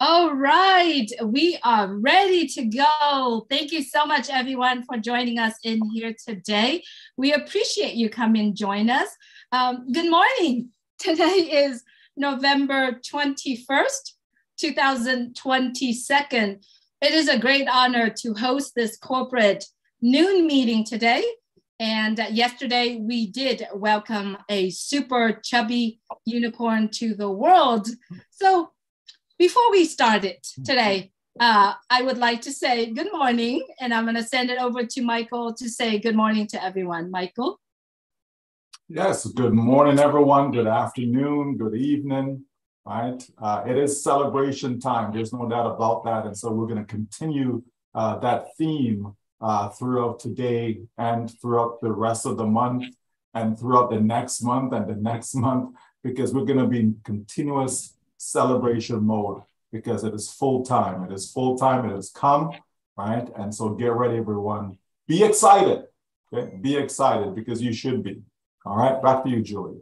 All right, we are ready to go. Thank you so much, everyone, for joining us in here today. We appreciate you coming join us. Good morning. Today is November 21st, 2022. It is a great honor to host this corporate noon meeting today. And yesterday we did welcome a super chubby unicorn to the world. So before we start it today, I would like to say good morning, and I'm going to send it over to Michael to say good morning to everyone. Michael? Yes, good morning, everyone. Good afternoon, good evening, right? It is celebration time. There's no doubt about that. And so we're going to continue that theme throughout today and throughout the rest of the month and throughout the next month and the next month, because we're going to be in continuous celebration mode, because it is full time. It is full time. It has come, right? And so get ready, everyone. Be excited. Okay? Be excited, because you should be. All right, back to you, Julie.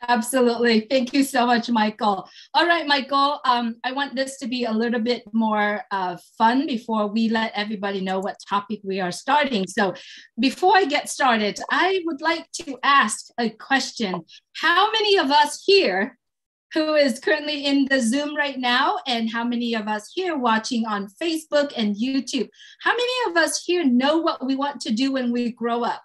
Absolutely. Thank you so much, Michael. All right, Michael, I want this to be a little bit more fun before we let everybody know what topic we are starting. So before I get started, I would like to ask a question. How many of us here who is currently in the Zoom right now, and how many of us here watching on Facebook and YouTube, how many of us here know what we want to do when we grow up?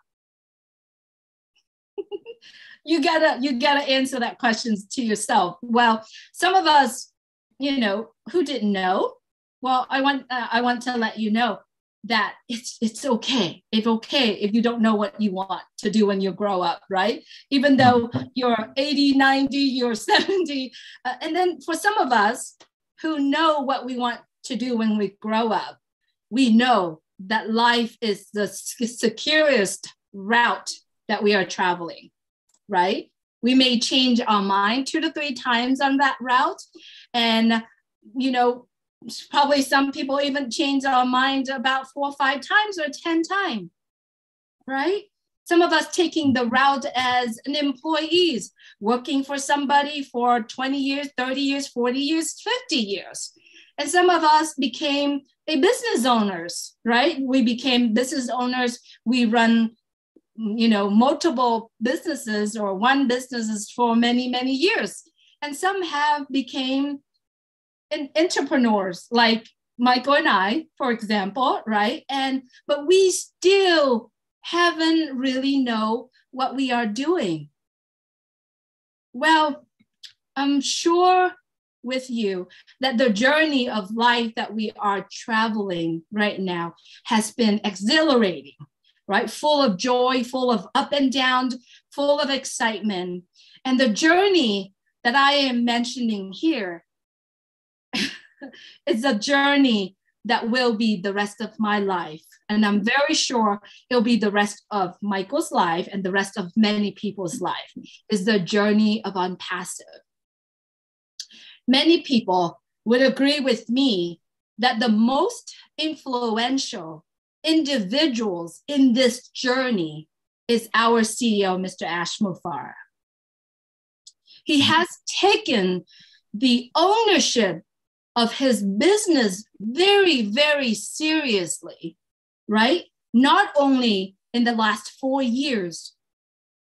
You gotta answer that question to yourself. Well, some of us, who didn't know, well, I want to let you know that it's okay. It's okay if you don't know what you want to do when you grow up, right? Even though you're 80, 90, you're 70. And then for some of us who know what we want to do when we grow up, we know that life is the securest route that we are traveling, right? We may change our mind 2 to 3 times on that route. And, probably some people even change our mind about 4 or 5 times or 10 times, right? Some of us taking the route as an employee, working for somebody for 20 years, 30 years, 40 years, 50 years. And some of us became a business owners, right? We became business owners. We run multiple businesses or one businesses for many, many years. And some have became entrepreneurs like Michael and I, for example, right? But we still haven't really know what we are doing. Well, I'm sure with you that the journey of life that we are traveling right now has been exhilarating, right? Full of joy, full of up and down, full of excitement. And the journey that I am mentioning here is a journey that will be the rest of my life. And I'm very sure it'll be the rest of Michael's life and the rest of many people's life, is the journey of ONPASSIVE. Many people would agree with me that the most influential individuals in this journey is our CEO, Mr. Ash Mufareh. He has taken the ownership of his business very, very seriously, right? Not only in the last 4 years,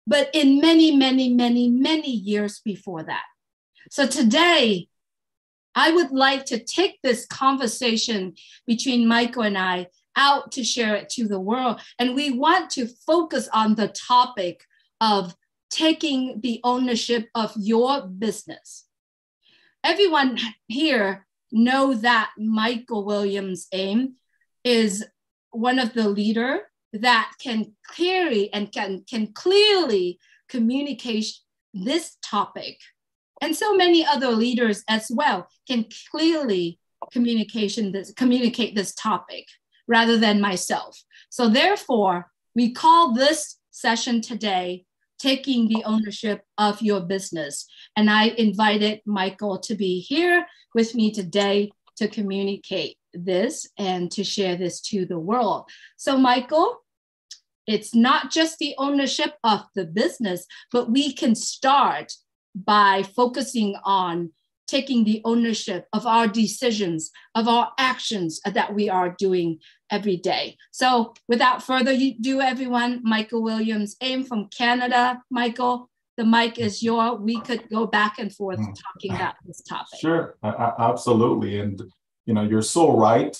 but in many, many, many, many years before that. So today, I would like to take this conversation between Michael and I out to share it to the world. And we want to focus on the topic of taking the ownership of your business. Everyone here know that Michael Williams' aim is one of the leaders that can clearly and can clearly communicate this topic. And so many other leaders as well can clearly communicate this topic rather than myself. So therefore, we call this session today, Taking the Ownership of Your Business. And I invited Michael to be here with me today to communicate this and to share this to the world. So Michael, it's not just the ownership of the business, but we can start by focusing on taking the ownership of our decisions, of our actions that we are doing every day. So without further ado, everyone, Michael Williams Aim from Canada. Michael, the mic is yours. We could go back and forth talking about this topic. Sure, absolutely. And, you know, you're so right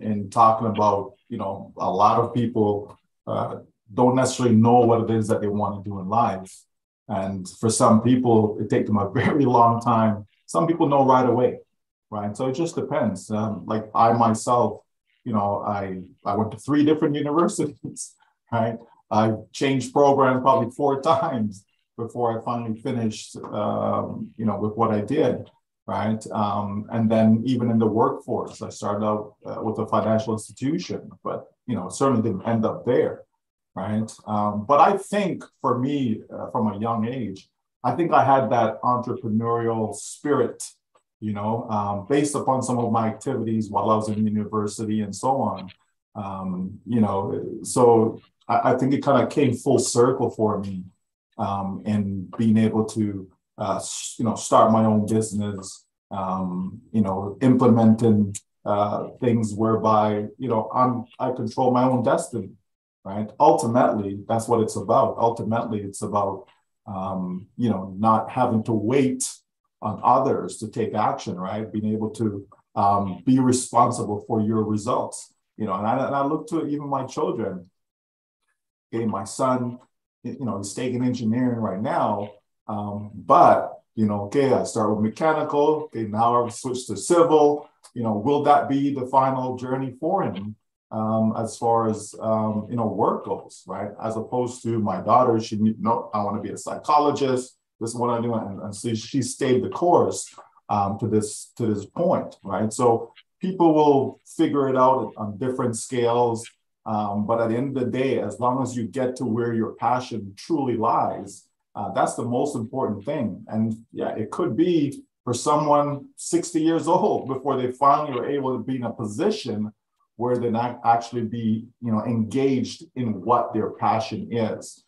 in talking about, you know, a lot of people don't necessarily know what it is that they want to do in life. And for some people, it takes them a very long time. Some people know right away, right? So it just depends. Like I myself, you know, I went to 3 different universities, right? I changed programs probably 4 times before I finally finished, you know, with what I did, right? And then even in the workforce, I started out with a financial institution, but, you know, certainly didn't end up there, right? But I think for me, from a young age, I think I had that entrepreneurial spirit, you know, based upon some of my activities while I was in university and so on. You know, so I think it kind of came full circle for me in being able to, you know, start my own business, you know, implementing things whereby, you know, I control my own destiny, right? Ultimately, that's what it's about. Ultimately, it's about you know, not having to wait on others to take action, right? Being able to be responsible for your results, you know, and I look to even my children. Okay, my son, you know, he's taking engineering right now, but, you know, okay, I start with mechanical, okay, now I've switched to civil, you know, will that be the final journey for him? As far as, you know, work goes, right? As opposed to my daughter, she, no, I want to be a psychologist. This is what I do. And so she stayed the course to this point, right? So people will figure it out on different scales. But at the end of the day, as long as you get to where your passion truly lies, that's the most important thing. And yeah, it could be for someone 60 years old before they finally are able to be in a position where they not actually be, you know, engaged in what their passion is.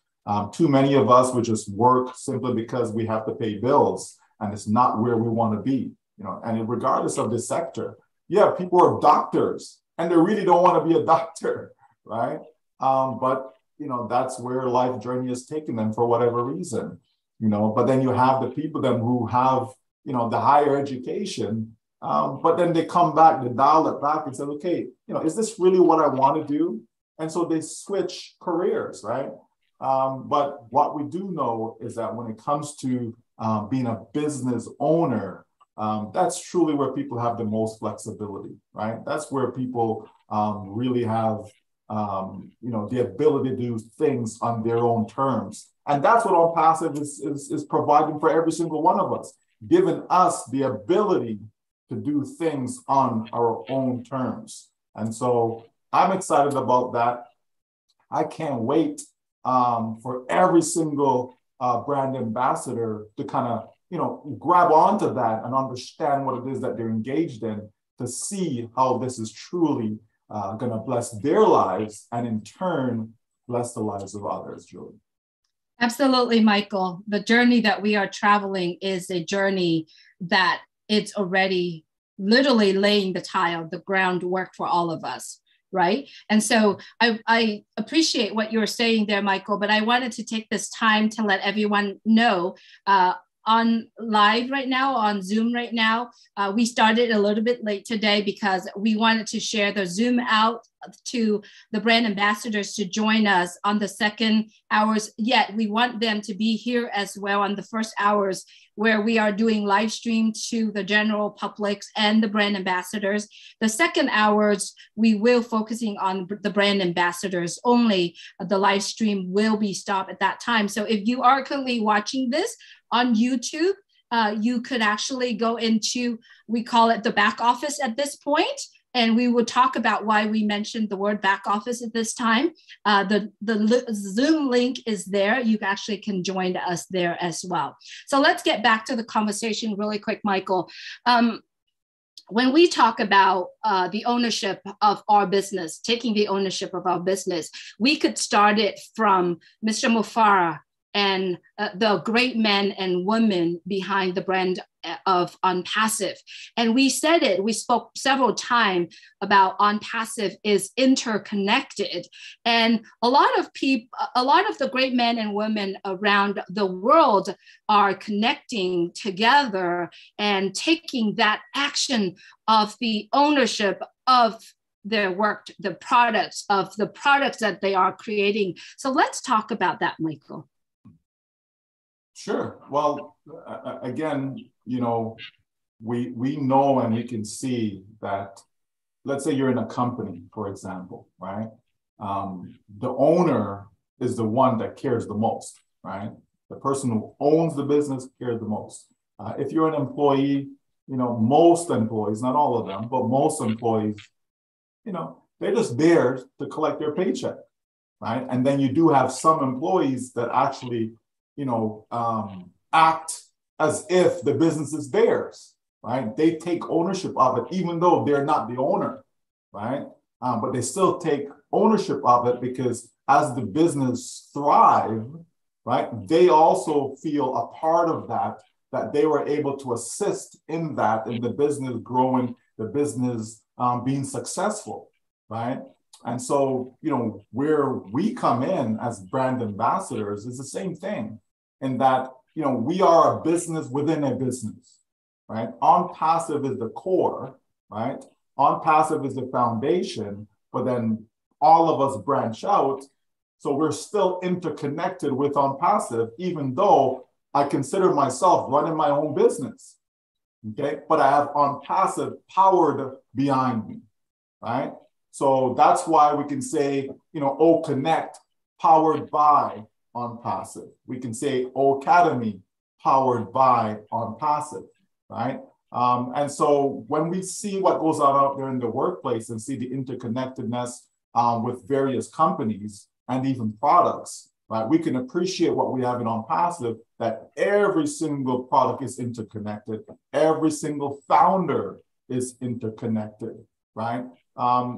Too many of us would just work simply because we have to pay bills, and it's not where we want to be, you know. And regardless of the sector, yeah, people are doctors, and they really don't want to be a doctor, right? But you know, that's where life journey is taking them for whatever reason, you know. But then you have the people then who have, you know, the higher education. But then they come back, they dial it back and say, okay, you know, is this really what I want to do? And so they switch careers, right? But what we do know is that when it comes to being a business owner, that's truly where people have the most flexibility, right? That's where people really have, you know, the ability to do things on their own terms. And that's what ONPASSIVE is providing for every single one of us, giving us the ability to do things on our own terms. And so I'm excited about that. I can't wait for every single brand ambassador to kind of, you know, grab onto that and understand what it is that they're engaged in, to see how this is truly going to bless their lives and in turn bless the lives of others, Julie. Absolutely, Michael. The journey that we are traveling is a journey that it's already literally laying the tile, the groundwork for all of us, right? And so I appreciate what you're saying there, Michael, but I wanted to take this time to let everyone know on live right now, on Zoom right now. We started a little bit late today because we wanted to share the Zoom out to the brand ambassadors to join us on the second hours. Yet we want them to be here as well on the first hours, where we are doing live stream to the general public and the brand ambassadors. The second hours, we will focusing on the brand ambassadors only. The live stream will be stopped at that time. So if you are currently watching this on YouTube, you could actually go into, we call it the back office at this point, and we will talk about why we mentioned the word back office at this time. The Zoom link is there. You actually can join us there as well. So let's get back to the conversation really quick, Michael. When we talk about the ownership of our business, taking the ownership of our business, we could start it from Mr. Mufara and the great men and women behind the brand of ONPASSIVE. And we said it, we spoke several times about ONPASSIVE is interconnected. And a lot of the great men and women around the world are connecting together and taking that action of the ownership of their work, the products that they are creating. So let's talk about that, Michael. Sure. Well, again, you know, we know and we can see that, let's say you're in a company, for example, right? The owner is the one that cares the most, right? The person who owns the business cares the most. If you're an employee, you know, most employees, not all of them, but most employees, you know, they're just there to collect their paycheck, right? And then you do have some employees that actually, you know, act as if the business is theirs, right? They take ownership of it, even though they're not the owner, right? But they still take ownership of it because as the business thrive, right, they also feel a part of that they were able to assist in that, in the business growing, the business being successful, right? And so, you know, where we come in as brand ambassadors is the same thing, in that, you know, we are a business within a business, right? ONPASSIVE is the core, right? ONPASSIVE is the foundation, but then all of us branch out. So we're still interconnected with ONPASSIVE, even though I consider myself running my own business, okay? But I have ONPASSIVE powered behind me, right? So that's why we can say, you know, O Connect powered by ONPASSIVE. We can say O Academy powered by ONPASSIVE, right? And so when we see what goes on out there in the workplace and see the interconnectedness with various companies and even products, right? We can appreciate what we have in ONPASSIVE, that every single product is interconnected. Every single founder is interconnected, right?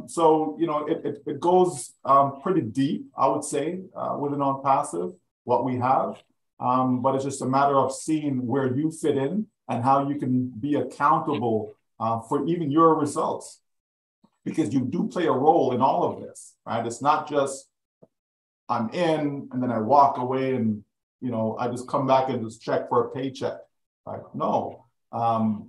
So, you know, it goes pretty deep, I would say, within ONPASSIVE, what we have. But it's just a matter of seeing where you fit in and how you can be accountable for even your results. Because you do play a role in all of this, right? It's not just I'm in and then I walk away and, you know, I just come back and just check for a paycheck, right? No,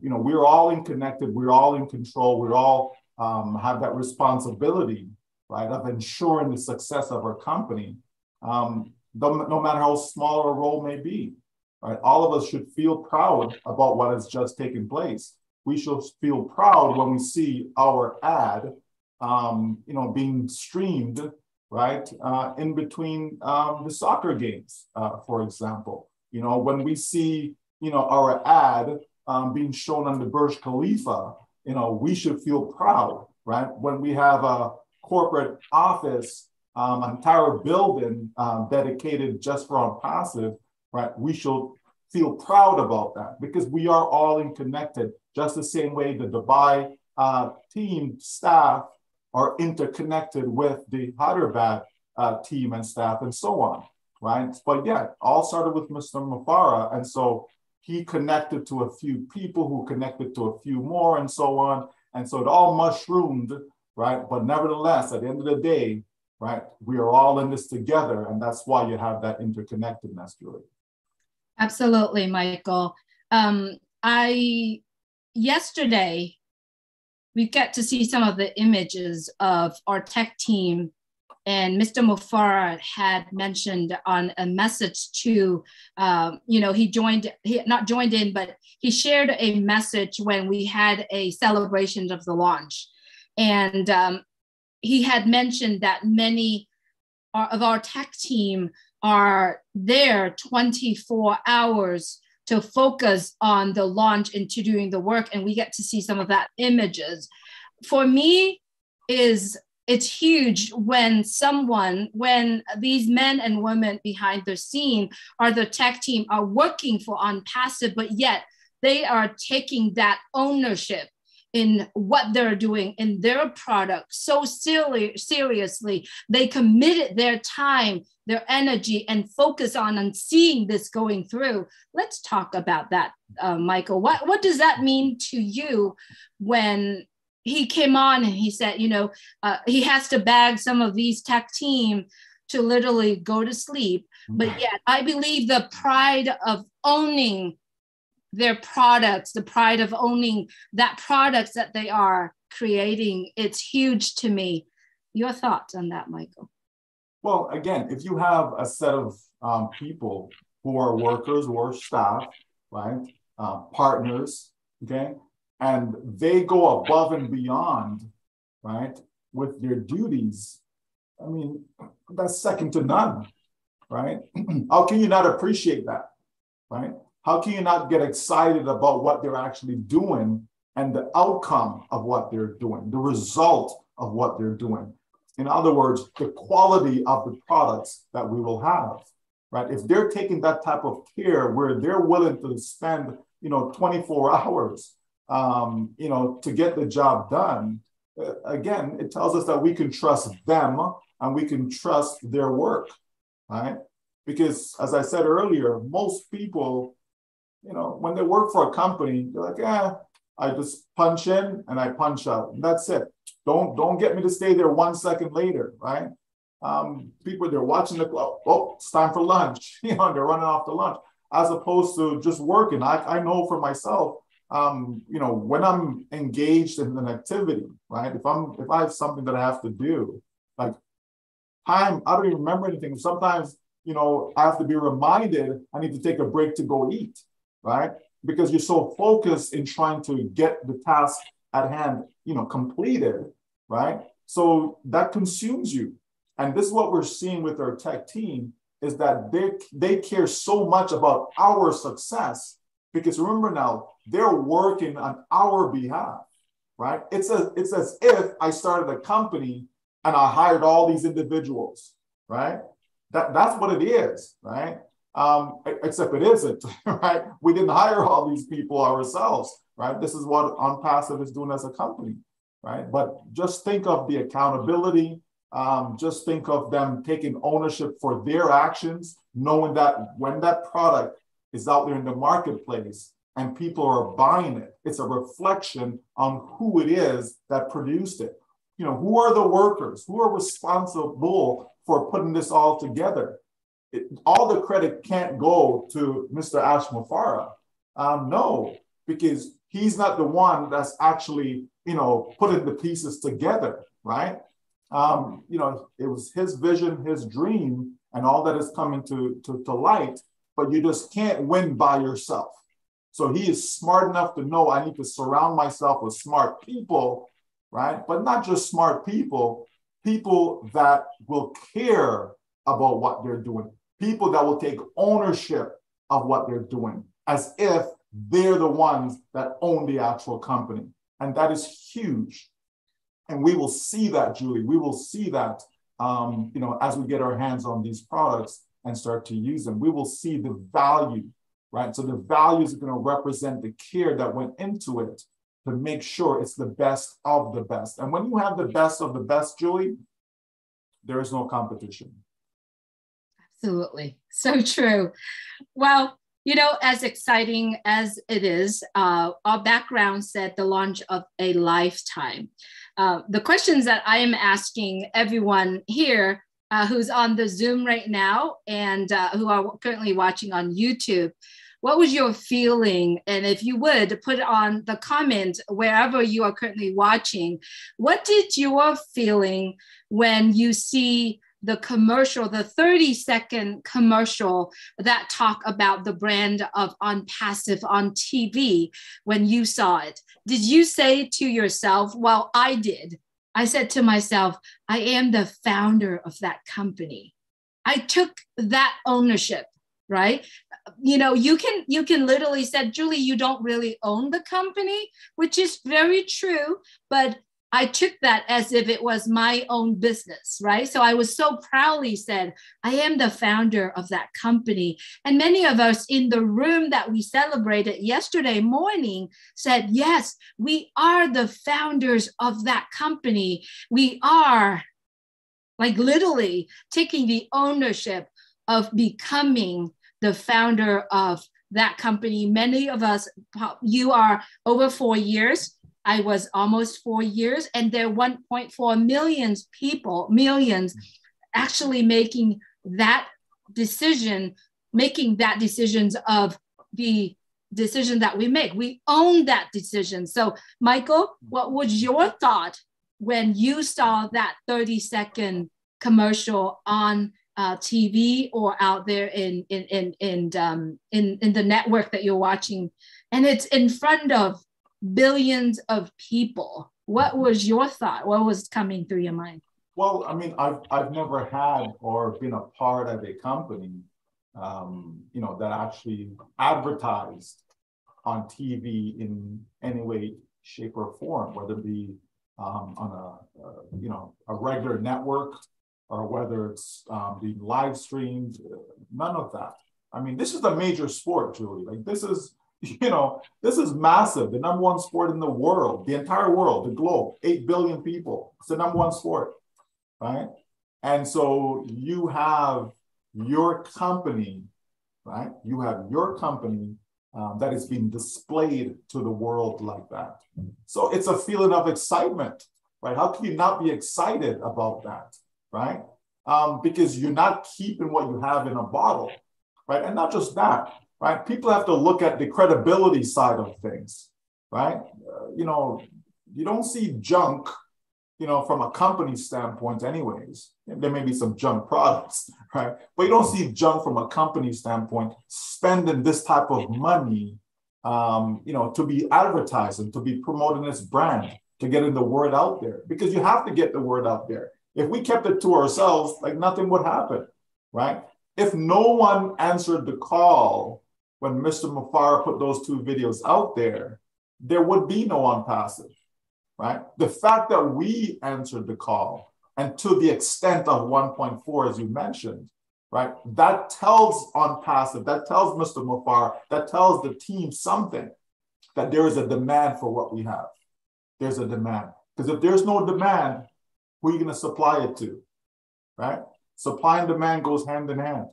you know, we're all connected. We're all in control. We're all have that responsibility, right, of ensuring the success of our company, no matter how small a role may be, right? All of us should feel proud about what has just taken place. We should feel proud when we see our ad, you know, being streamed, right, in between the soccer games, for example. You know, when we see, you know, our ad being shown on the Burj Khalifa, you know, we should feel proud, right? When we have a corporate office, entire building dedicated just for ONPASSIVE, right? We should feel proud about that because we are all connected, just the same way the Dubai team staff are interconnected with the Hyderabad team and staff and so on, right? But yeah, all started with Mr. Mufara. And so he connected to a few people who connected to a few more and so on. And so it all mushroomed, right? But nevertheless, at the end of the day, right, we are all in this together. And that's why you have that interconnectedness, Julie. Absolutely, Michael. Yesterday, we get to see some of the images of our tech team, and Mr. Mufara had mentioned on a message to, you know, he not joined in, but he shared a message when we had a celebration of the launch. And he had mentioned that many of our tech team are there 24 hours to focus on the launch and to doing the work. And we get to see some of that images. For me, it's huge when these men and women behind the scene are the tech team are working for ONPASSIVE, but yet they are taking that ownership in what they're doing in their product so seriously. They committed their time, their energy, and focus on seeing this going through. Let's talk about that, Michael. What does that mean to you when he came on and he said, he has to bag some of these tech team to literally go to sleep? But yet, I believe the pride of owning their products, the pride of owning that products that they are creating, it's huge to me. Your thoughts on that, Michael? Well, again, if you have a set of people who are workers or staff, right, partners, okay, and they go above and beyond, right, with their duties, I mean, that's second to none, right? How can you not appreciate that, right? How can you not get excited about what they're actually doing and the outcome of what they're doing, the result of what they're doing? In other words, the quality of the products that we will have, right? If they're taking that type of care where they're willing to spend, 24 hours, to get the job done, again, it tells us that we can trust them and we can trust their work, right? Because as I said earlier, most people, when they work for a company, they're like, I just punch in and I punch out, and that's it. Don't get me to stay there 1 second later, right? People, they're watching the clock. Oh, it's time for lunch. They're running off to lunch, as opposed to just working. I know for myself, when I'm engaged in an activity, right? If I have something that I have to do, like time, I don't even remember anything. Sometimes, I have to be reminded I need to take a break to go eat, right? Because you're so focused in trying to get the task at hand, completed, right? So that consumes you. And this is what we're seeing with our tech team, is that they care so much about our success, because remember now, they're working on our behalf, right? It's as if I started a company and I hired all these individuals, right? That's what it is, right? Except it isn't, right? We didn't hire all these people ourselves, right? This is what ONPASSIVE is doing as a company, right? But just think of the accountability. Just think of them taking ownership for their actions, knowing that when that product is out there in the marketplace and people are buying it, it's a reflection on who it is that produced it. Who are the workers? Who are responsible for putting this all together? All the credit can't go to Mr. Ashmafara. No, because he's not the one that's actually, putting the pieces together, right? It was his vision, his dream, and all that is coming to light, but you just can't win by yourself. So he is smart enough to know I need to surround myself with smart people, right? But not just smart people that will care about what they're doing, people that will take ownership of what they're doing, as if they're the ones that own the actual company. And that is huge. And we will see that, Julie. We will see that, as we get our hands on these products and start to use them. We will see the value, right? So the value is going to represent the care that went into it to make sure it's the best of the best. And when you have the best of the best, Julie, there is no competition. Absolutely. So true. Well, as exciting as it is, our background said the launch of a lifetime. The questions that I am asking everyone here who's on the Zoom right now and who are currently watching on YouTube, what was your feeling? And if you would put on the comment wherever you are currently watching, what did your feeling when you see the commercial, the 30-second commercial that talk about the brand of ONPASSIVE on TV when you saw it? Did you say to yourself, well, I did. I said to myself, I am the founder of that company. I took that ownership, right? You can literally say, Julie, you don't really own the company, which is very true, but I took that as if it was my own business, right? So I was so proudly said, I am the founder of that company. And many of us in the room that we celebrated yesterday morning said, yes, we are the founders of that company. We are like literally taking the ownership of becoming the founder of that company. Many of us, you are over 4 years. I was almost 4 years, and there are 1.4 millions actually making that decisions of the decision that we make. We own that decision. So Michael, what was your thought when you saw that 30-second commercial on TV or out there in the network that you're watching, and it's in front of billions of people? What was your thought? What was coming through your mind? Well, I mean, I've never had or been a part of a company, that actually advertised on TV in any way, shape, or form, whether it be on a regular network or whether it's being live streamed. None of that. I mean, this is a major sport, Julie. Like this is massive. The number one sport in the world, the entire world, the globe, 8 billion people. It's the number one sport, right? And so you have your company, right? You have your company that is being displayed to the world like that. So it's a feeling of excitement, right? How can you not be excited about that, right? Because you're not keeping what you have in a bottle, right? And not just that, right? People have to look at the credibility side of things, right? You don't see junk, from a company standpoint anyways. There may be some junk products, right? But you don't see junk from a company standpoint spending this type of money, to be advertising, to be promoting this brand, to getting the word out there, because you have to get the word out there. If we kept it to ourselves, like nothing would happen, right? If no one answered the call when Mr. Mufara put those 2 videos out there, there would be no ONPASSIVE, right? The fact that we answered the call, and to the extent of 1.4, as you mentioned, right? That tells ONPASSIVE, that tells Mr. Mufara, that tells the team something, that there is a demand for what we have. There's a demand. Because if there's no demand, who are you going to supply it to, right? Supply and demand goes hand in hand,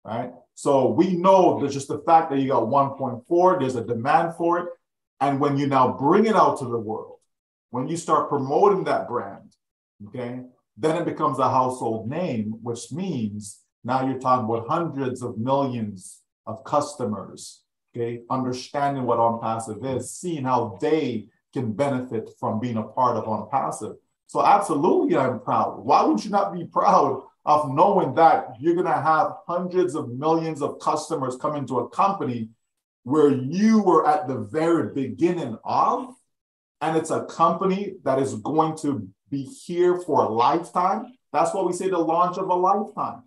right? So we know that just the fact that you got 1.4, there's a demand for it. And when you now bring it out to the world, when you start promoting that brand, okay, then it becomes a household name, which means now you're talking about hundreds of millions of customers, okay, understanding what ONPASSIVE is, seeing how they can benefit from being a part of ONPASSIVE. So absolutely, I'm proud. Why would you not be proud of knowing that you're going to have hundreds of millions of customers come into a company where you were at the very beginning of, and it's a company that is going to be here for a lifetime? That's what we say, the launch of a lifetime,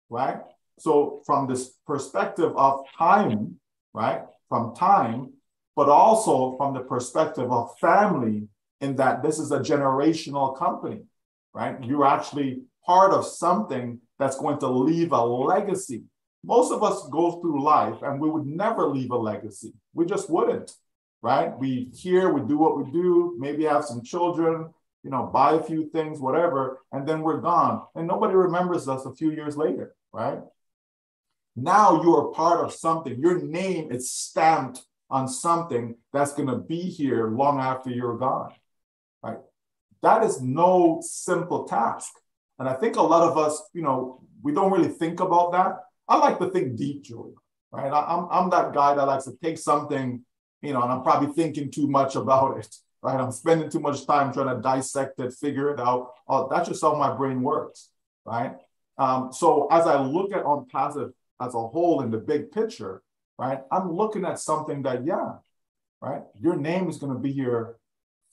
right? So from this perspective of time, right, from time, but also from the perspective of family, in that this is a generational company, right? You're actually part of something that's going to leave a legacy. Most of us go through life and we would never leave a legacy. We just wouldn't, right? We do what we do, maybe have some children, buy a few things, whatever, and then we're gone. And nobody remembers us a few years later, right? Now you are part of something. Your name is stamped on something that's going to be here long after you're gone. Right? That is no simple task. And I think a lot of us, we don't really think about that. I like to think deep, Julie, right? I'm that guy that likes to take something, and I'm probably thinking too much about it, right? I'm spending too much time trying to dissect it, figure it out. That's just how my brain works, right? So as I look at ONPASSIVE as a whole in the big picture, right? I'm looking at something that, right? Your name is going to be here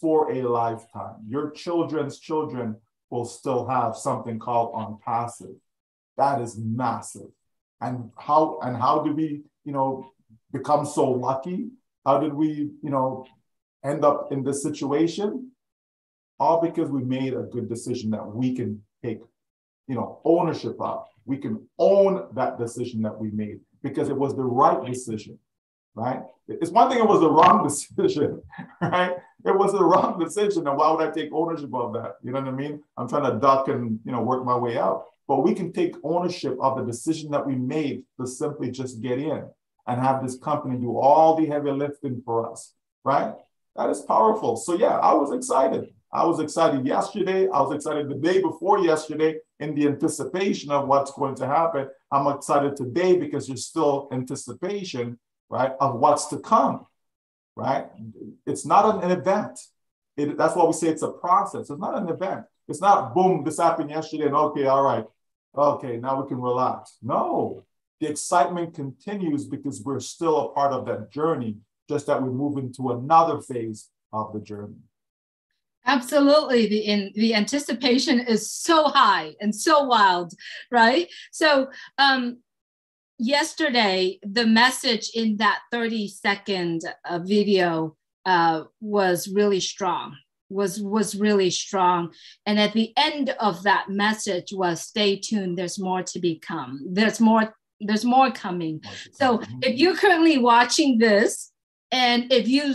for a lifetime. Your children's children will still have something called ONPASSIVE. That is massive. And how did we, become so lucky? How did we, end up in this situation? all because we made a good decision that we can take, ownership of. We can own that decision that we made because it was the right decision, right? It's one thing it was the wrong decision, right? It was the wrong decision, and why would I take ownership of that? You know what I mean? I'm trying to duck and work my way out. But we can take ownership of the decision that we made to simply just get in and have this company do all the heavy lifting for us, right? That is powerful. So yeah, I was excited. I was excited yesterday. I was excited the day before yesterday in the anticipation of what's going to happen. I'm excited today because there's still anticipation, right, of what's to come, right? It's not an event. That's why we say it's a process. It's not an event. It's not, boom, this happened yesterday and okay, all right. Okay, now we can relax. No, the excitement continues because we're still a part of that journey, just that we move into another phase of the journey. Absolutely. The anticipation is so high and so wild, right? So yesterday, the message in that 30-second video was really strong, was really strong. And at the end of that message was, stay tuned, there's more to become. There's more coming. So if you're currently watching this, and if you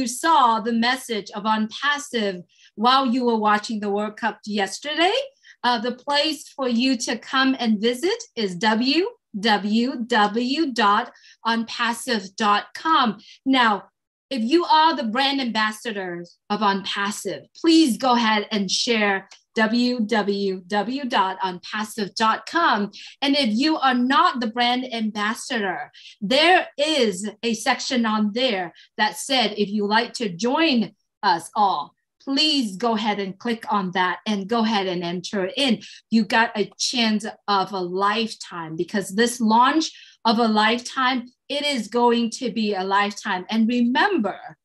saw the message of ONPASSIVE while you were watching the World Cup yesterday, the place for you to come and visit is www.onpassive.com. Now, if you are the brand ambassadors of ONPASSIVE, please go ahead and share www.onpassive.com. And if you are not the brand ambassador, there is a section on there that said, if you like to join us all, please go ahead and click on that and go ahead and enter in. You got a chance of a lifetime, because this launch of a lifetime, it is going to be a lifetime. And remember,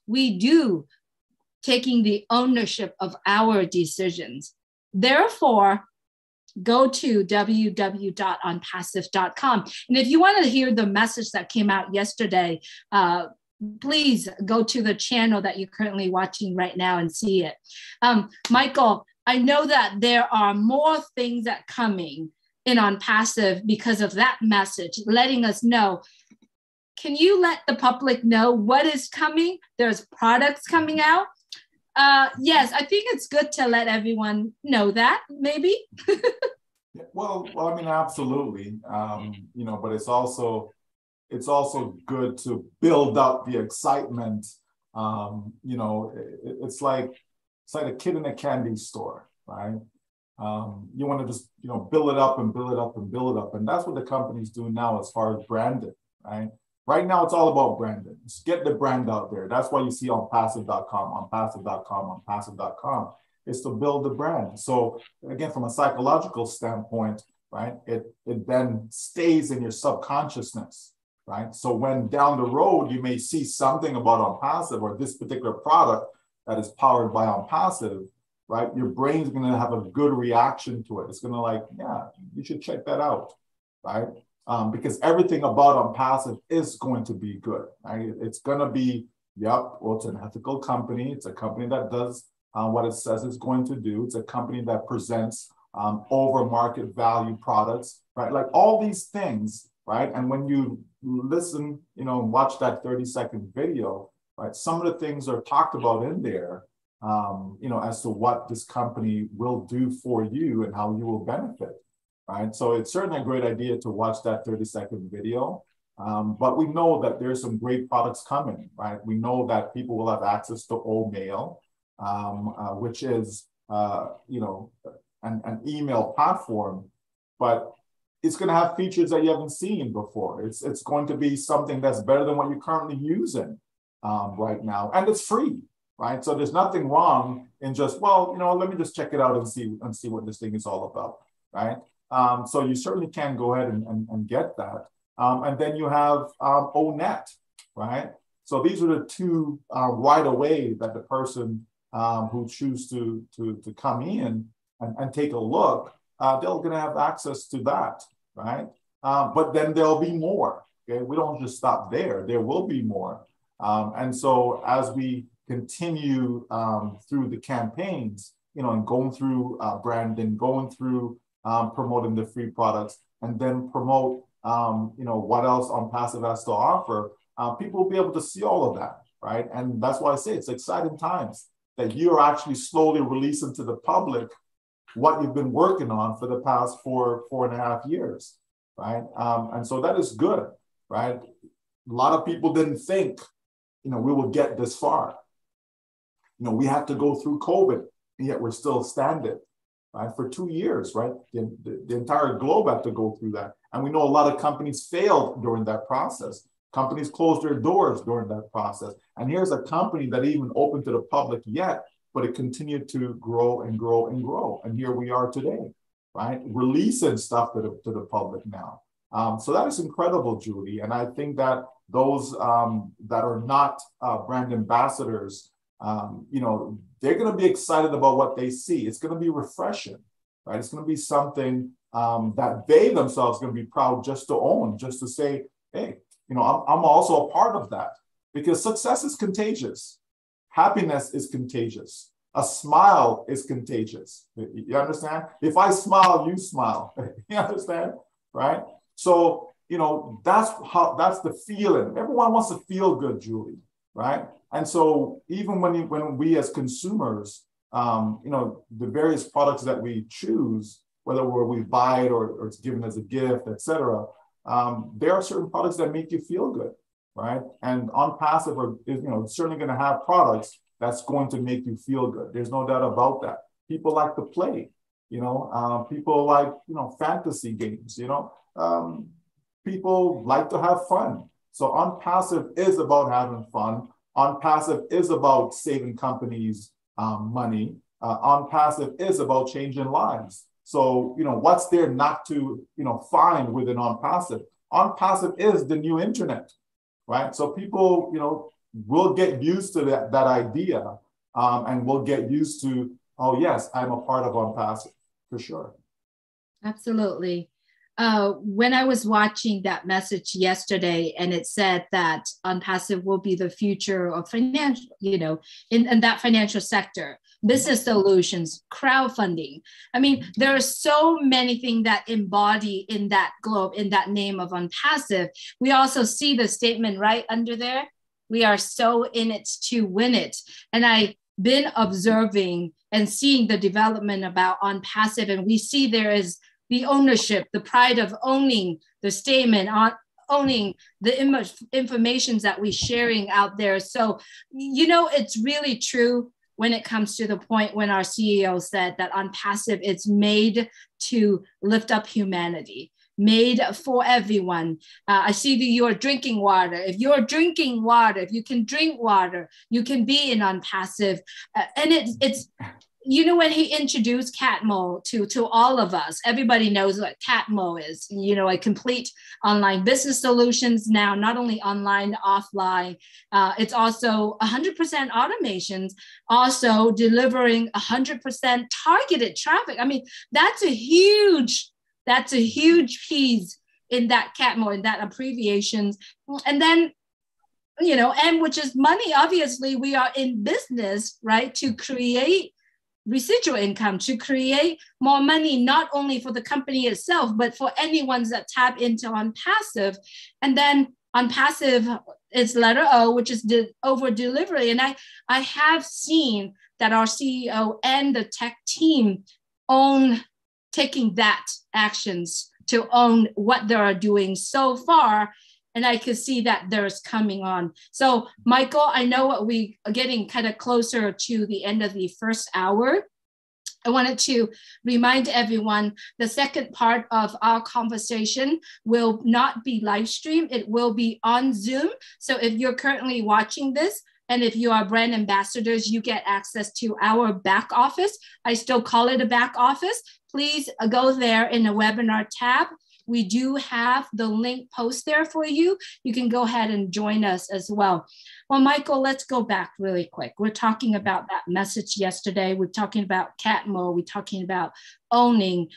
we do taking the ownership of our decisions. Therefore, go to www.onpassive.com. And if you want to hear the message that came out yesterday, please go to the channel that you're currently watching right now and see it. Michael, I know that there are more things that are coming in ONPASSIVE because of that message, letting us know. Can you let the public know what is coming? There's products coming out. Yes, I think it's good to let everyone know that, maybe. well, I mean, absolutely. But it's also good to build up the excitement. It's like a kid in a candy store, right? You want to just build it up and build it up and build it up, and that's what the company's doing now as far as branding, right? Right now, it's all about branding. Just get the brand out there. That's why you see ONPASSIVE.com, ONPASSIVE.com, ONPASSIVE.com. It's to build the brand. So again, from a psychological standpoint, right, it then stays in your subconsciousness, right? So when down the road, you may see something about ONPASSIVE or this particular product that is powered by ONPASSIVE, right? Your brain's going to have a good reaction to it. It's going to like, yeah, you should check that out, right? Because everything about ONPASSIVE is going to be good, right? It's going to be, it's an ethical company. It's a company that does what it says it's going to do. It's a company that presents over market value products, right? Like all these things, right? And when you listen, watch that 30-second video, right? Some of the things are talked about in there, as to what this company will do for you and how you will benefit. Right, so it's certainly a great idea to watch that 30-second video, but we know that there's some great products coming, right? We know that people will have access to OMail, which is, an email platform, but it's going to have features that you haven't seen before. It's going to be something that's better than what you're currently using right now, and it's free, right? So there's nothing wrong in just, let me just check it out and see what this thing is all about, right? So you certainly can go ahead and get that. And then you have ONET, right? So these are the two right away that the person who choose to come in and take a look, they're going to have access to that, right? But then there'll be more, okay? We don't just stop there. There will be more. And so as we continue through the campaigns, and going through branding, going through promoting the free products, and then promote, what else ONPASSIVE has to offer, people will be able to see all of that, right? And that's why I say it's exciting times that you're actually slowly releasing to the public what you've been working on for the past 4.5 years, right? And so that is good, right? A lot of people didn't think, we will get this far. We had to go through COVID, and yet we're still standing, right? For 2 years, right? The entire globe had to go through that. And we know a lot of companies failed during that process. Companies closed their doors during that process. And here's a company that even opened to the public yet, but it continued to grow and grow and grow. And here we are today, right? Releasing stuff to the public now. So that is incredible, Julie. And I think that those that are not brand ambassadors, they're going to be excited about what they see. It's going to be refreshing, right? It's going to be something that they themselves are going to be proud just to own, just to say, hey, I'm also a part of that, because success is contagious. Happiness is contagious. A smile is contagious. You understand? If I smile, you smile. You understand? Right? So, that's the feeling. Everyone wants to feel good, Julie, right? And so even when we as consumers, the various products that we choose, whether we buy it or it's given as a gift, et cetera, there are certain products that make you feel good, right? And ONPASSIVE is certainly going to have products that's going to make you feel good. There's no doubt about that. People like to play, people like, fantasy games, people like to have fun. So ONPASSIVE is about having fun. ONPASSIVE is about saving companies money. ONPASSIVE is about changing lives. So, what's there not to, find within ONPASSIVE? ONPASSIVE is the new internet, right? So people, will get used to that idea and will get used to, oh, yes, I'm a part of ONPASSIVE, for sure. Absolutely. When I was watching that message yesterday, and it said that ONPASSIVE will be the future of financial, in that financial sector, business solutions, crowdfunding. I mean, there are so many things that embody in that globe, in that name of ONPASSIVE. We also see the statement right under there. We are so in it to win it. And I've been observing and seeing the development about ONPASSIVE, and we see there is the ownership, the pride of owning the statement, owning the information that we're sharing out there. So, it's really true when it comes to the point when our CEO said that ONPASSIVE is made to lift up humanity, made for everyone. I see that you are drinking water. If you're drinking water, if you can drink water, you can be in ONPASSIVE. And it's when he introduced CATMO to all of us, everybody knows what CATMO is, a complete online business solutions now, not only online, offline. It's also 100% automations, also delivering 100% targeted traffic. I mean, that's a huge piece in that CATMO, in that abbreviations. And then, M, which is money. Obviously, we are in business, right, to create residual income, to create more money, not only for the company itself, but for anyone that tap into ONPASSIVE. And then ONPASSIVE is letter O, which is over delivery. And I have seen that our CEO and the tech team taking that actions to own what they are doing so far. And I could see that there's coming on. So Michael, I know we are getting kind of closer to the end of the first hour. I wanted to remind everyone the second part of our conversation will not be live streamed. It will be on Zoom. So if you're currently watching this, and if you are brand ambassadors, you get access to our back office. I still call it a back office. Please go there in the webinar tab. We do have the link post there for you. You can go ahead and join us as well. Well, Michael, let's go back really quick. We're talking about that message yesterday. We're talking about CATMO. We're talking about owning,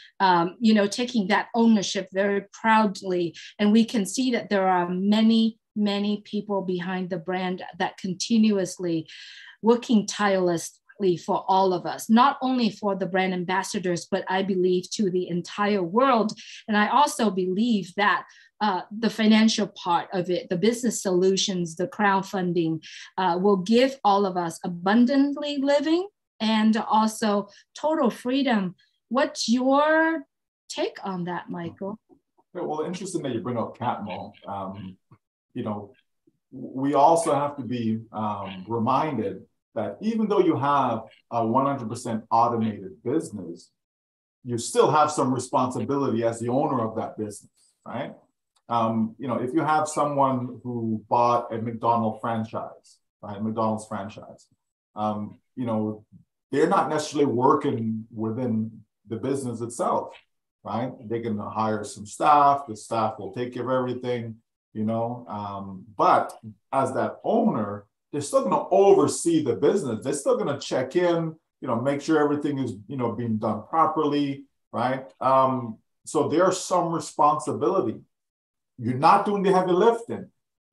taking that ownership very proudly. And we can see that there are many many people behind the brand that continuously working tirelessly for all of us, not only for the brand ambassadors, but I believe to the entire world. And I also believe that the financial part of it, the business solutions, the crowdfunding will give all of us abundantly living and also total freedom. What's your take on that, Michael? Well, interesting that you bring up Catmull. You know, we also have to be reminded that even though you have a 100% automated business, you still have some responsibility as the owner of that business, right? You know, if you have someone who bought a McDonald's franchise, right, McDonald's franchise, you know, they're not necessarily working within the business itself, right? They can hire some staff, the staff will take care of everything, you know, but as that owner, they're still going to oversee the business. They're still going to check in, you know, make sure everything is, you know, being done properly, right? So there's some responsibility. You're not doing the heavy lifting.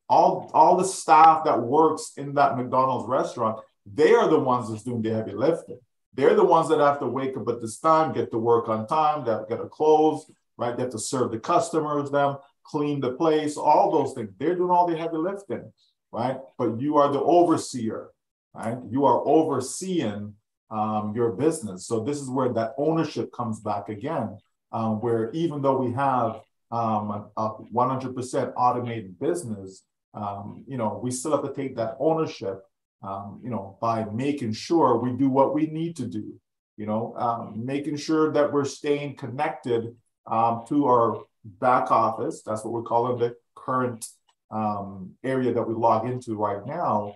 All the staff that works in that McDonald's restaurant, they are the ones that's doing the heavy lifting. They're the ones that have to wake up at this time, get to work on time, they have to get to close, right? They have to serve the customers, them, clean the place, all those things. They're doing all the heavy lifting, right? But you are the overseer, right? You are overseeing your business. So this is where that ownership comes back again, where even though we have a 100% automated business, you know, we still have to take that ownership, you know, by making sure we do what we need to do, you know, making sure that we're staying connected to our back office. That's what we're calling the current area that we log into right now.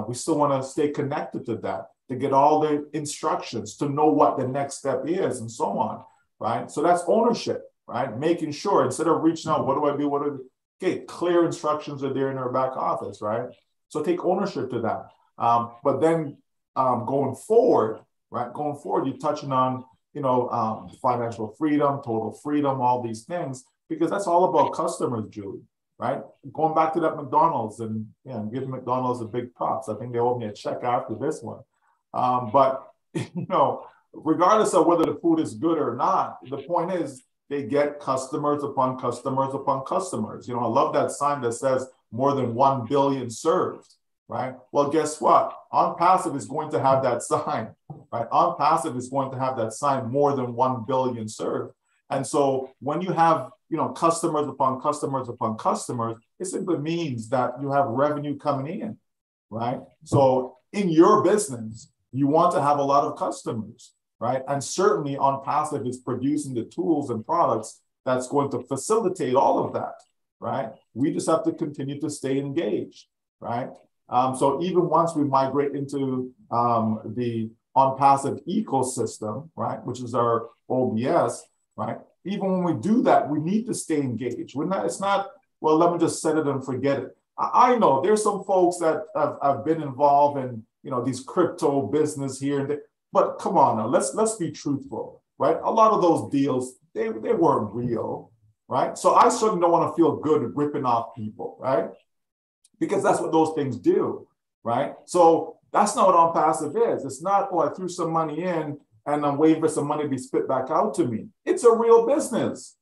We still want to stay connected to that, to get all the instructions, to know what the next step is and so on, right? So that's ownership, right? Making sure instead of reaching out, what do I do? What do I do? Okay, clear instructions are there in our back office, right? So take ownership to that. But then going forward, right? Going forward, you're touching on, you know, financial freedom, total freedom, all these things, because that's all about customers, Julie, right? Going back to that McDonald's and giving McDonald's a big props. I think they owe me a check after this one. But, you know, regardless of whether the food is good or not, the point is they get customers upon customers upon customers. You know, I love that sign that says more than 1 billion served, right? Well, guess what? ONPASSIVE is going to have that sign, right? ONPASSIVE is going to have that sign more than 1 billion served. And so when you have, you know, customers upon customers upon customers, it simply means that you have revenue coming in, right? So in your business, you want to have a lot of customers, right? And certainly ONPASSIVE is producing the tools and products that's going to facilitate all of that, right? We just have to continue to stay engaged, right? So even once we migrate into the ONPASSIVE ecosystem, right, which is our OBS, right? Even when we do that, we need to stay engaged. We're not, it's not, well, let me just set it and forget it. I know there's some folks that have been involved in, you know, these crypto business here and there, but come on now, let's be truthful, right? A lot of those deals, they weren't real, right? So I certainly don't want to feel good ripping off people, right? Because that's what those things do, right? So that's not what ONPASSIVE is. It's not, oh, I threw some money in and I'm waiting for some money to be spit back out to me. It's a real business.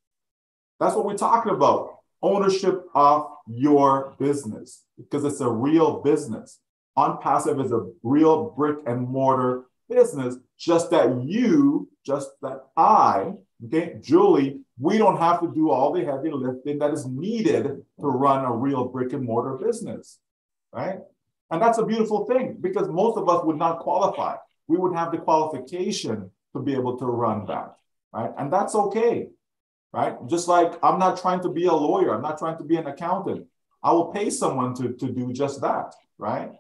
That's what we're talking about. Ownership of your business, because it's a real business. ONPASSIVE is a real brick and mortar business, just that I, okay, Julie, we don't have to do all the heavy lifting that is needed to run a real brick and mortar business, right? And that's a beautiful thing, because most of us would not qualify. We would have the qualification to be able to run that, right? And that's okay, right? Just like I'm not trying to be a lawyer, I'm not trying to be an accountant. I will pay someone to do just that, right?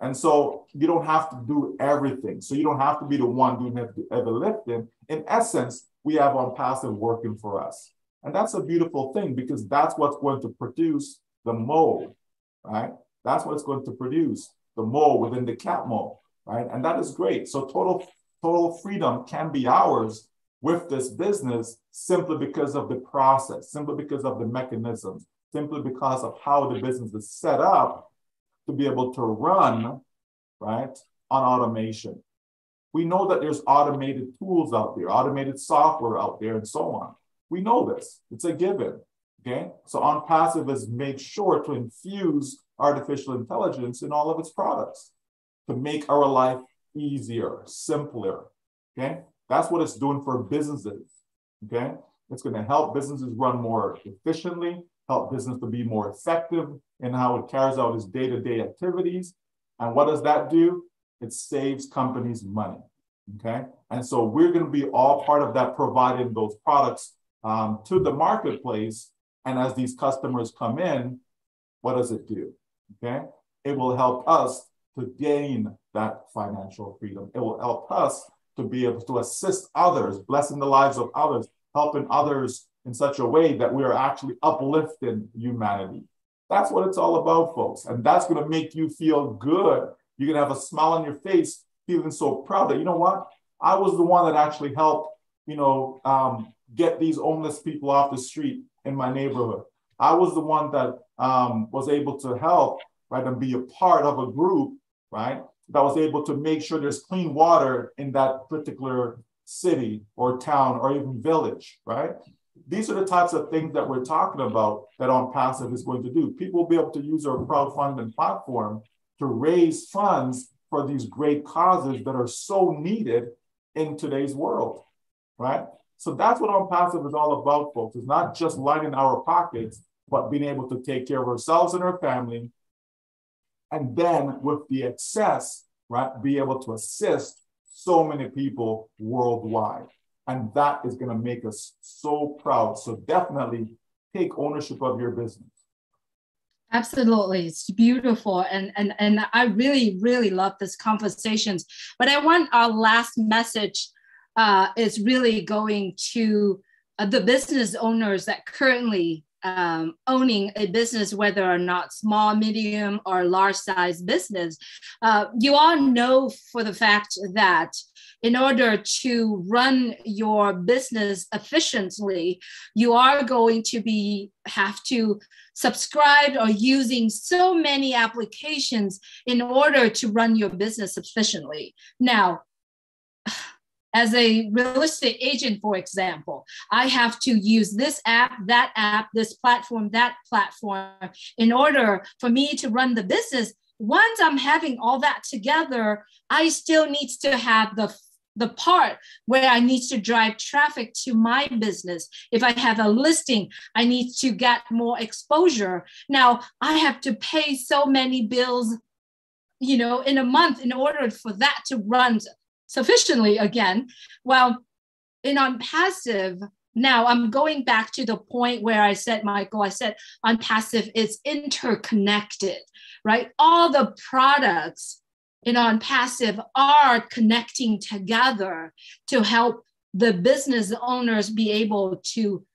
And so you don't have to do everything. So you don't have to be the one doing heavy lifting. In essence, we have ONPASSIVE working for us. And that's a beautiful thing, because that's what's going to produce the mold, right? That's what's going to produce the mold within the cat mold, right? And that is great. So total freedom can be ours with this business simply because of the process, simply because of the mechanisms, simply because of how the business is set up to be able to run, right, on automation. We know that there's automated tools out there, automated software out there, and so on. We know this. It's a given. Okay. So ONPASSIVE has made sure to infuse artificial intelligence in all of its products to make our life easier, simpler. Okay. That's what it's doing for businesses. Okay. It's going to help businesses run more efficiently, help business to be more effective in how it carries out its day-to-day activities. And what does that do? It saves companies money. Okay. And so we're going to be all part of that, providing those products to the marketplace. And as these customers come in, what does it do? Okay. It will help us to gain that financial freedom. It will help us to be able to assist others, blessing the lives of others, helping others in such a way that we are actually uplifting humanity. That's what it's all about, folks. And that's going to make you feel good. You're going to have a smile on your face, feeling so proud that, you know what? I was the one that actually helped, get these homeless people off the street in my neighborhood. I was the one that was able to help, right, and be a part of a group, right, that was able to make sure there's clean water in that particular city or town or even village, right? These are the types of things that we're talking about that ONPASSIVE is going to do. People will be able to use our crowdfunding platform to raise funds for these great causes that are so needed in today's world, right? So that's what ONPASSIVE is all about, folks. It's not just lining our pockets, but being able to take care of ourselves and our family. And then with the excess, right, be able to assist so many people worldwide. And that is going to make us so proud. So definitely take ownership of your business. Absolutely. It's beautiful. And I really, really love this conversations. But I want our last message is really going to the business owners that currently owning a business, whether or not small, medium, or large size business. You all know for the fact that in order to run your business efficiently, you are going to have to subscribe or using so many applications in order to run your business efficiently. Now, as a real estate agent, for example, I have to use this app, this platform, that platform, in order for me to run the business. Once I'm having all that together, I still need to have the part where I need to drive traffic to my business. If I have a listing, I need to get more exposure. Now, I have to pay so many bills, in a month in order for that to run sufficiently again. Well, in ONPASSIVE, now I'm going back to the point where I said, Michael, ONPASSIVE is interconnected, right? All the products in ONPASSIVE are connecting together to help the business owners be able to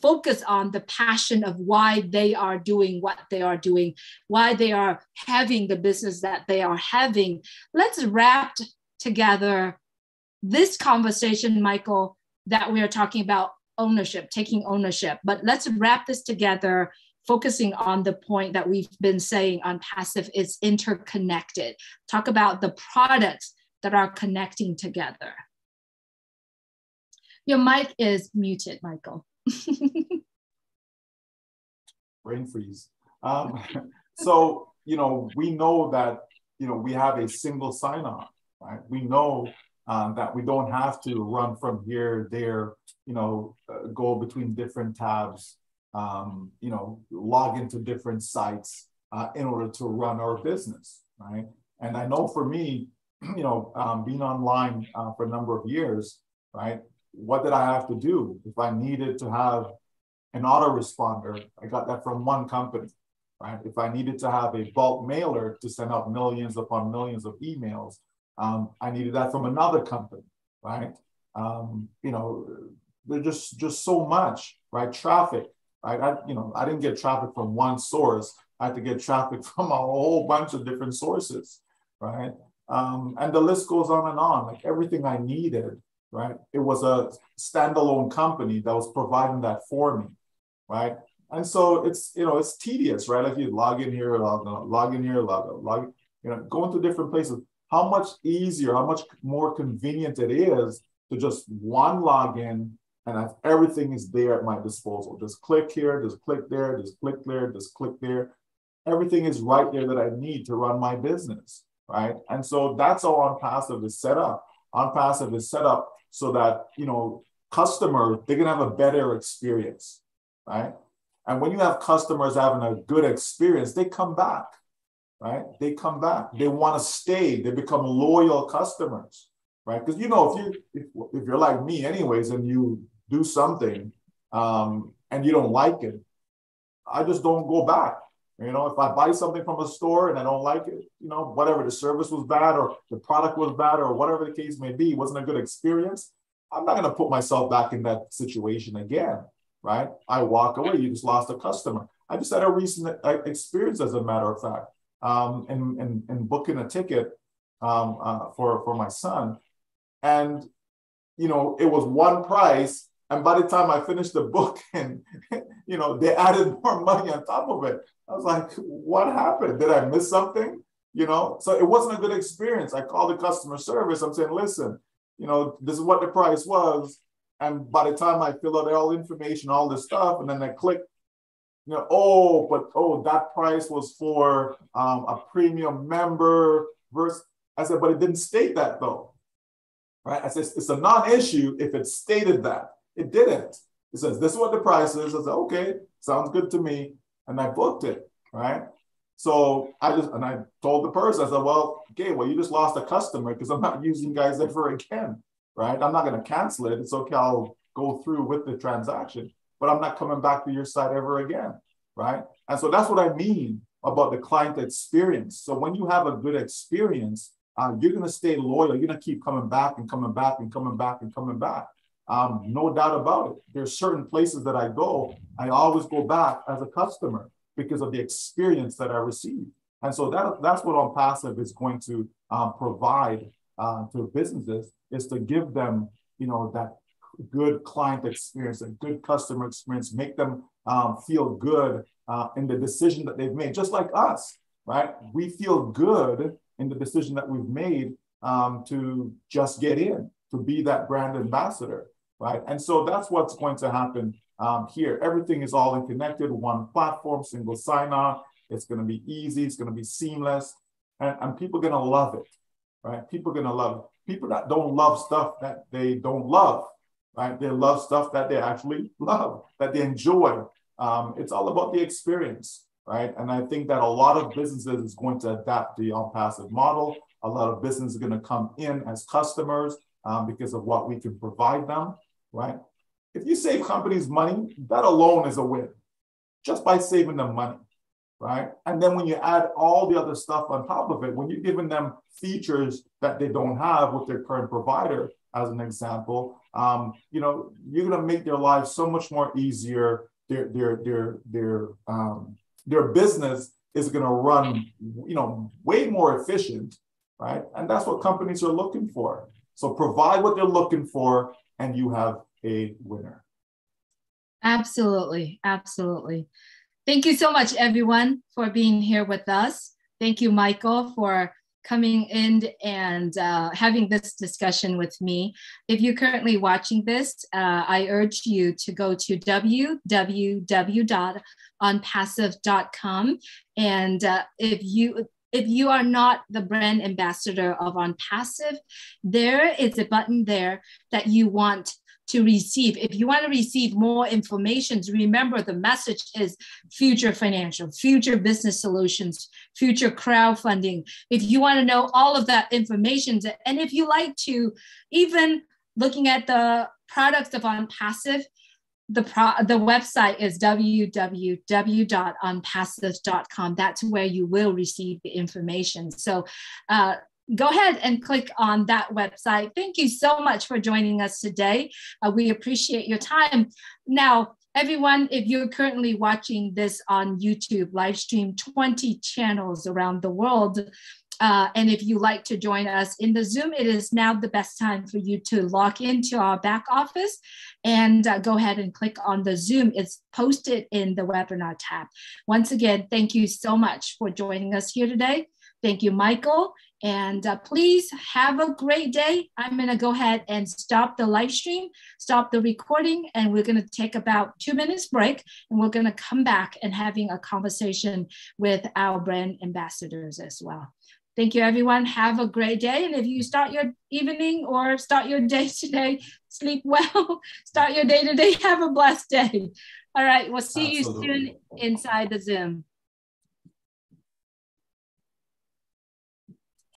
focus on the passion of why they are doing what they are doing, why they are having the business that they are having. Let's wrap together this conversation, Michael, that we are talking about ownership, taking ownership. But let's wrap this together, focusing on the point that we've been saying ONPASSIVE is interconnected. Talk about the products that are connecting together. Your mic is muted, Michael. Brain freeze. So, we know that, we have a single sign-on. Right? We know that we don't have to run from here, there, go between different tabs, log into different sites in order to run our business, right? And I know for me, being online for a number of years, right? What did I have to do? If I needed to have an autoresponder, I got that from one company, right? If I needed to have a bulk mailer to send out millions upon millions of emails, I needed that from another company, right? There's just so much, right? Traffic, right? I didn't get traffic from one source. I had to get traffic from a whole bunch of different sources, right? And the list goes on and on. Like everything I needed, right? It was a standalone company that was providing that for me, right? And so it's, it's tedious, right? If you log in here, log in here, log, going to different places. How much easier, how much more convenient it is to just one login and everything is there at my disposal. Just click here, just click there, just click there, just click there. Everything is right there that I need to run my business, right? And so that's how ONPASSIVE is set up. ONPASSIVE is set up so that, customers, they're gonna have a better experience, right? And when you have customers having a good experience, they come back, right? They come back. They want to stay. They become loyal customers, right? Because if you're like me, anyways, and you do something and you don't like it, I just don't go back. If I buy something from a store and I don't like it, whatever, the service was bad or the product was bad or whatever the case may be, wasn't a good experience, I'm not going to put myself back in that situation again, right? I walk away. You just lost a customer. I just had a recent experience, as a matter of fact, in booking a ticket for my son. And, it was one price. And by the time I finished the book and, they added more money on top of it, I was like, what happened? Did I miss something? So it wasn't a good experience. I called the customer service. I'm saying, listen, this is what the price was. And by the time I fill out all information, all this stuff, and then I click, that price was for a premium member versus, I said, but it didn't state that though, right? I said, it's a non-issue if it stated that. It didn't. It says, this is what the price is. I said, okay, sounds good to me. And I booked it, right? So I told the person, I said, well, you just lost a customer because I'm not using you guys ever again, right? I'm not going to cancel it. It's okay, I'll go through with the transaction, but I'm not coming back to your site ever again, right? And so that's what I mean about the client experience. So when you have a good experience, you're going to stay loyal. You're going to keep coming back and coming back and coming back and coming back. No doubt about it. There's certain places that I go, I always go back as a customer because of the experience that I received. And so that's what ONPASSIVE is going to provide to businesses, is to give them, that good client experience, a good customer experience, make them feel good in the decision that they've made, just like us, right? We feel good in the decision that we've made to just get in, to be that brand ambassador, right? And so that's what's going to happen here. Everything is all connected, one platform, single sign-on. It's going to be easy. It's going to be seamless. And people are going to love it, right? People are going to love it. People that don't love stuff that they don't love, right? They love stuff that they actually love, that they enjoy. It's all about the experience, right? And I think that a lot of businesses is going to adapt the ONPASSIVE model. A lot of businesses are going to come in as customers because of what we can provide them, right? If you save companies money, that alone is a win, just by saving them money, right? And then when you add all the other stuff on top of it, when you're giving them features that they don't have with their current provider, as an example, you're going to make their lives so much more easier. Their business is going to run, way more efficient, right? And that's what companies are looking for. So provide what they're looking for, and you have a winner. Absolutely. Absolutely. Thank you so much, everyone, for being here with us. Thank you, Michael, for coming in and having this discussion with me. If you're currently watching this, I urge you to go to www.onpassive.com. And if you are not the brand ambassador of ONPASSIVE, there is a button there that you want to receive. If you want to receive more information, remember the message is future financial, future business solutions, future crowdfunding. If you want to know all of that information, and if you like to even looking at the products of ONPASSIVE, the website is www.onpassive.com. That's where you will receive the information. So go ahead and click on that website. Thank you so much for joining us today. We appreciate your time. Now, everyone, if you're currently watching this on YouTube, live stream 20 channels around the world, And if you like to join us in the Zoom, it is now the best time for you to log into our back office and go ahead and click on the Zoom. It's posted in the webinar tab. Once again, thank you so much for joining us here today. Thank you, Michael. And please have a great day. I'm going to go ahead and stop the live stream, stop the recording, and we're going to take about 2 minutes break. And we're going to come back and having a conversation with our brand ambassadors as well. Thank you, everyone. Have a great day. And if you start your evening or start your day today, sleep well, start your day today, have a blessed day. All right, we'll see you soon inside the Zoom.